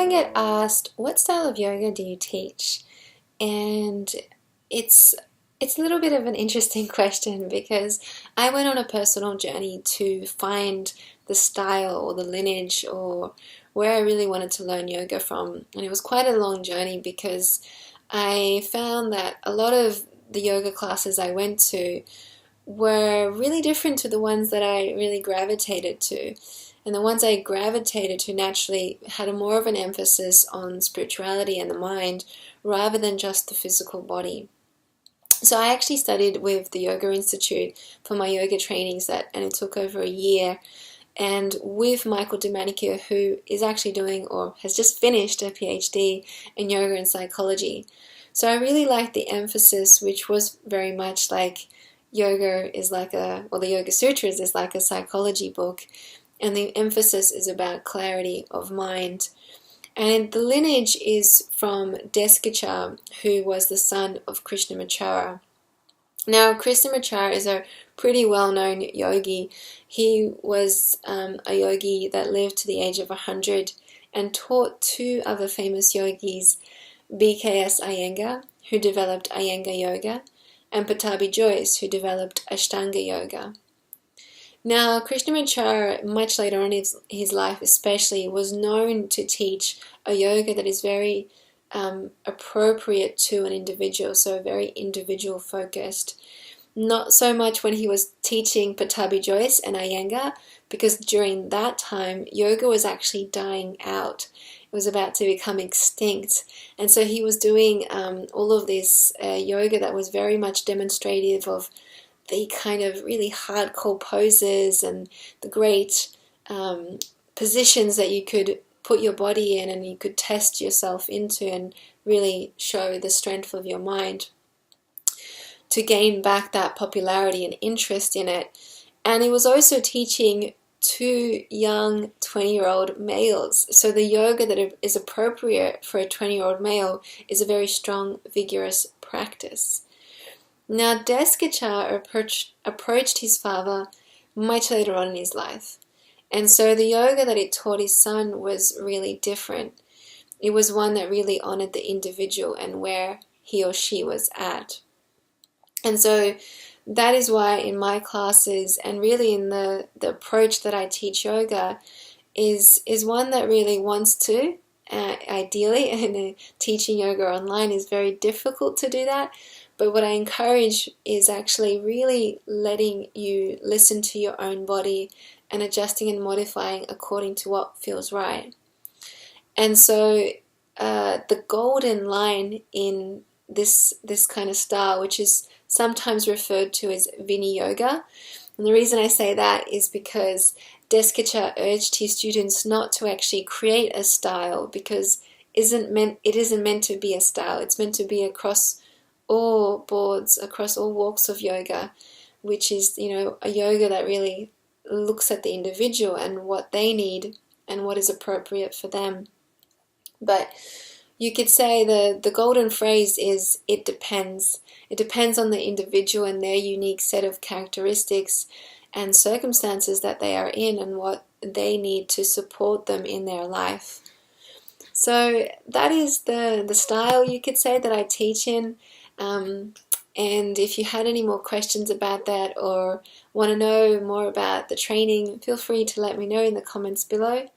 often get asked, what style of yoga do you teach? And it's it's a little bit of an interesting question because I went on a personal journey to find the style or the lineage or where I really wanted to learn yoga from. And it was quite a long journey because I found that a lot of the yoga classes I went to were really different to the ones that I really gravitated to. And the ones I gravitated to naturally had a more of an emphasis on spirituality and the mind rather than just the physical body. So I actually studied with the Yoga Institute for my yoga trainings and it took over a year. And with Michael DeManicure, who is actually doing or has just finished a PhD in yoga and psychology. So I really liked the emphasis, which was very much like yoga is like the Yoga Sutras is like a psychology book. And the emphasis is about clarity of mind. And the lineage is from Deskichar, who was the son of Krishnamachar. Now, Krishnamachar is a pretty well-known yogi. He was a yogi that lived to the age of 100 and taught two other famous yogis, BKS Iyengar, who developed Iyengar Yoga, and Pattabhi Jois, who developed Ashtanga Yoga. Now, Krishnamachar, much later on in his life especially, was known to teach a yoga that is very appropriate to an individual, so very individual focused. Not so much when he was teaching Pattabhi Jois and Iyengar, because during that time, yoga was actually dying out. It was about to become extinct. And so he was doing all of this yoga that was very much demonstrative of the kind of really hardcore poses and the great positions that you could put your body in and you could test yourself into and really show the strength of your mind to gain back that popularity and interest in it. And he was also teaching two young 20-year-old males. So the yoga that is appropriate for a 20-year-old male is a very strong, vigorous practice. Now, Deskichar approached his father much later on in his life. And so the yoga that he taught his son was really different. It was one that really honored the individual and where he or she was at. And so that is why in my classes and really in the approach that I teach yoga is one that really wants to, ideally, and teaching yoga online is very difficult to do that. But what I encourage is actually really letting you listen to your own body and adjusting and modifying according to what feels right. And so the golden line in this kind of style, which is sometimes referred to as Vini Yoga, and the reason I say that is because Deskichar urged his students not to actually create a style because it isn't meant to be a style. It's meant to be across all boards, across all walks of yoga, which is, a yoga that really looks at the individual and what they need and what is appropriate for them. But you could say the golden phrase is, it depends. It depends on the individual and their unique set of characteristics and circumstances that they are in and what they need to support them in their life. So that is the style, you could say, that I teach in. And if you had any more questions about that or want to know more about the training, feel free to let me know in the comments below.